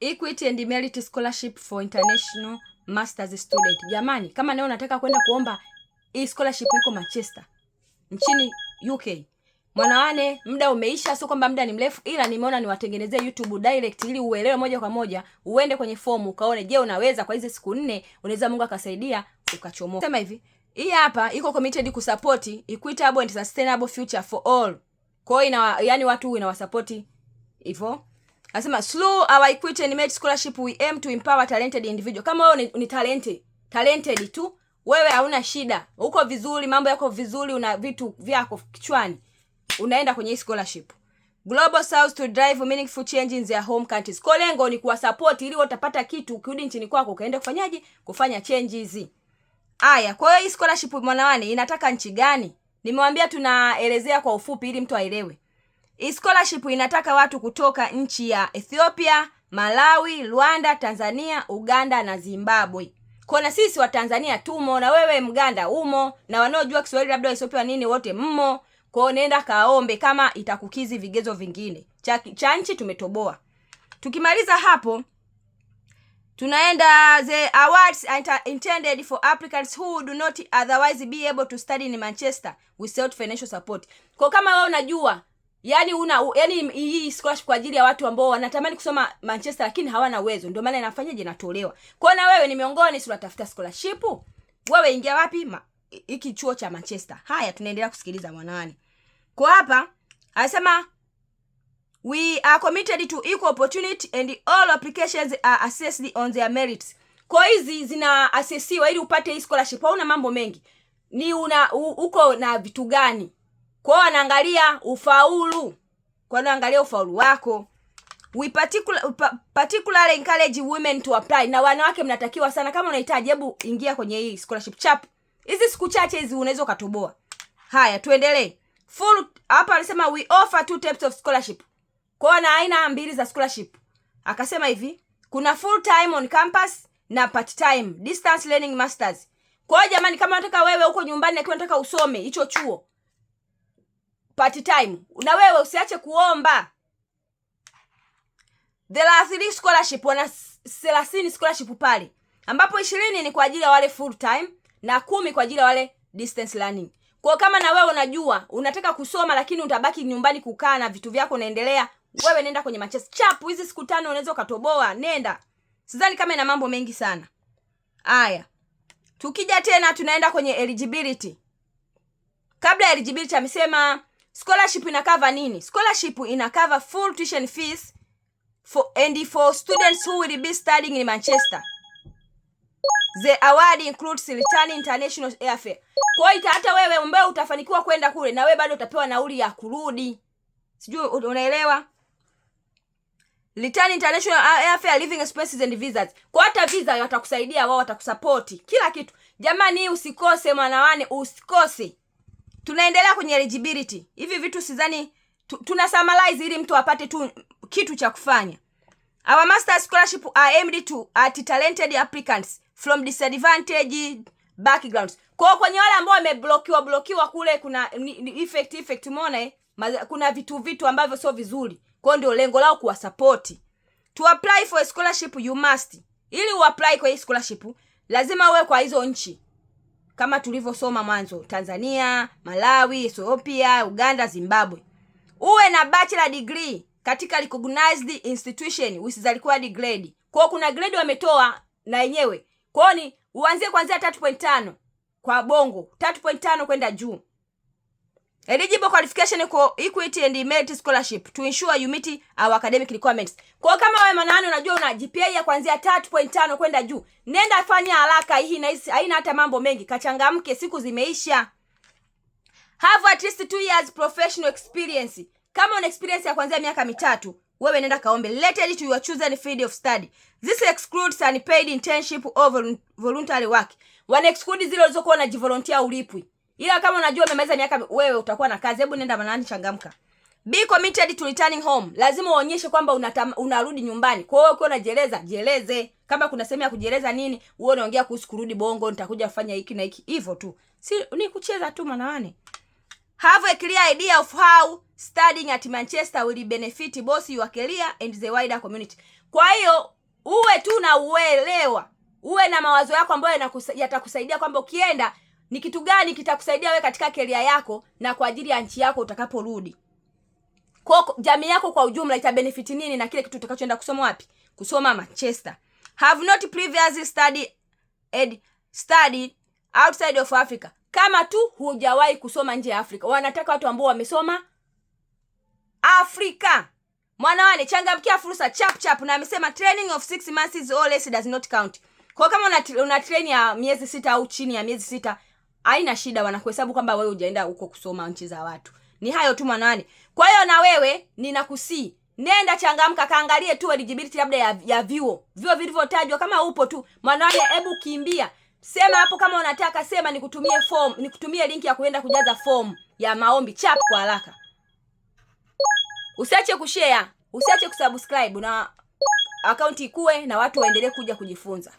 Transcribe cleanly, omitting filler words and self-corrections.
Equity and Merit Scholarship for International Masters Student. Jamani, kama leo unataka kwenda kuomba hii scholarship iko Manchester, nchini UK. Mwanawane, muda umeisha, sio kwamba muda ni mrefu, ila nimeona niwatengenezee YouTube direct ili uelewe moja kwa moja, uende kwenye fomu ukaone je unaweza kwa hizo siku 4 unaweza Mungu akasaidia ukachomoka. Sema hivi, hii hapa iko committed kusupport equitable and sustainable future for all. Kwa hiyo yani watu inawasupport hivyo. Nasema through our Equity and Merit Scholarship we aim to empower talented individual. Kama wewe ni talented tu, wewe hauna shida, uko vizuri, mambo yako vizuri, una vitu vyako kichwani, unaenda kwenye scholarship. Global South to drive meaningful change in their home countries. Kwa lengo ni kuwasupport ili utapata kitu ukirudi nchini kwako ukaenda kufanyaje? Kufanya change hizi. Aya, kwa hiyo hii scholarship mwanawane inataka nchi gani? Nimewambia tunaelezea kwa ufupi ili mtu aelewe. Hii scholarship inataka watu kutoka nchi ya Ethiopia, Malawi, Rwanda, Tanzania, Uganda na Zimbabwe. Kwa na sisi wa Tanzania tumo, na wewe Mganda umo, na wanaojua Kiswahili labda Ethiopia nini wote mmo. Kwa nenda kaombe kama itakukizi vigezo vingine. Cha nchi tumetoboa. Tukimaliza hapo, tunaenda the awards intended for applicants who do not otherwise be able to study in Manchester without financial support. Kwa kama wewe unajua, yani hii scholarship kwa ajili ya watu ambao wanatamani kusoma Manchester lakini hawana uwezo, ndio maana inafanyaje inatolewa. Kwa na wewe ni miongoni, si unatafuta scholarship, wewe ingia wapi? Hiki chuo cha Manchester. Haya, tunaendelea kusikiliza mwanawane. Kwa hapa anasema we are committed to equal opportunity and all applications are assessed on their merits. Kwa hizi zina assessiwa ili upate hii scholarship. Hauna mambo mengi, ni uko na vitu gani. Kwa anaangalia ufaulu. Kwa anaangalia ufaulu wako. We particularly encourage women to apply. Na wanawake mnatakiwa sana, kama unahitaji hebu ingia kwenye hii scholarship chap. Hizi siku chache hizi unaweza kutoboa. Haya, tuendelee. Full hapa anasema we offer 2 types of scholarship. Kwa na aina 2 za scholarship. Akasema hivi, kuna full time on campus na part time distance learning masters. Kwa hiyo jamani, kama unataka wewe uko nyumbani na unataka usome hicho chuo part time, na wewe usiache kuomba. There are 3 scholarship, wana 30 scholarship pale, ambapo 20 ni kwa ajili ya wale full time na 10 kwa ajili ya wale distance learning. Kwa kama na wewe unajua unataka kusoma lakini utabaki nyumbani kukaa na vitu vyako unaendelea, wewe nenda kwenye Manchester chap, hizi siku 5 unaweza ukatoboa, nenda. Sidhani kama ina mambo mengi sana. Aya, tukija tena tunaenda kwenye eligibility. Kabla ya eligibility amesema scholarship ina cover nini? Scholarship ina cover full tuition fees for students who will be studying in Manchester. The award includes return international airfare. Kwa hiyo hata wewe ambaye utafanikiwa kwenda kule, na wewe bado utapewa nauli ya kurudi. Sijui unaelewa? Return international airfare, living expenses and visas. Kwa hata visa watakusaidia wao, watakusupport kila kitu. Jamani, usikose mwanawane, usikose. Tunaendelea kwenye eligibility. Hivi vitu sidhani tuna summarize ili mtu apate tu kitu cha kufanya. Our master scholarship are aimed at talented applicants from disadvantaged backgrounds. Kwa kwenye wale ambao wameblokiwa kule, kuna effect umeona kuna vitu ambavyo sio vizuri. Kwa ndio lengo lao kuwasupport. To apply for a scholarship you must. Ili uapply kwa hii scholarship lazima uwe kwa hizo nchi. Kama tulivyosoma mwanzo, Tanzania, Malawi, Ethiopia, Uganda, Zimbabwe. Uwe na bachelor degree katika recognized institution with the required grade. Kwa kuna grade wametoa na yenyewe. Kwa ni uanzie kuanzia 3.5 kwa bongo, 3.5 kwenda juu. Eligible qualification for Equity and Merit Scholarship to ensure you meet our academic requirements. Kwa kama wewe manani unajua una GPA ya kuanzia 3.5 kwenda juu, nenda fanya haraka hii, na haina hata mambo mengi, kachangamke, siku zimeisha. Have at least 2 years professional experience. Kama una experience ya kuanzia miaka 3, wewe nenda kaombe related to your chosen field of study. This excludes unpaid internship or voluntary work. Wana exclude zile ulizokuwa unajivolunteer ulipwi. Ila kama unajua umemaliza miaka, wewe utakuwa na kazi, hebu nenda manani, changamka. Be committed to returning home. Lazima uonyeshe kwamba unarudi nyumbani. Kwa hiyo ukiwa unajieleza, jieleze. Kama kuna sehemu ya kujieleza nini, wewe unaongea kuhusu kurudi bongo, nitakuja kufanya hiki na hiki. Hivyo tu. Si ni kucheza tu mwanawane. Have a clear idea of how studying at Manchester will benefit both your career and the wider community. Kwa hiyo uwe tu na uelewa, uwe na mawazo yako ambayo yatakusaidia kwamba ukienda ni kitu gani kitakusaidia wewe katika career yako na kwa ajili ya nchi yako utakaporudi. Kwa jamii yako kwa ujumla itabenefit nini na kile kitu utakachoenda kusoma wapi? Kusoma Manchester. Have not previously studied outside of Africa. Kama tu hujawahi kusoma nje ya Afrika. Wanataka watu ambao wamesoma Afrika. Mwanawane, changamkia fursa chap. Na amesema training of 6 months or less does not count. Kwa kama una train ya miezi 6 au chini ya miezi 6, haina shida, wanakuhesabu kwamba wewe hujaenda huko kusoma nchi za watu. Ni hayo tu mwanawane. Kwa hiyo na wewe ninakusii, nenda changamka, kaangalie tu eligibility labda ya vyuo vilivyotajwa. Kama upo tu mwanawane, hebu kimbia. Sema hapo kama unataka, sema nikutumie link ya kuenda kujaza form ya maombi chap kwa haraka. Usiache kushare, usiache kusubscribe na account ikue na watu waendelee kuja kujifunza.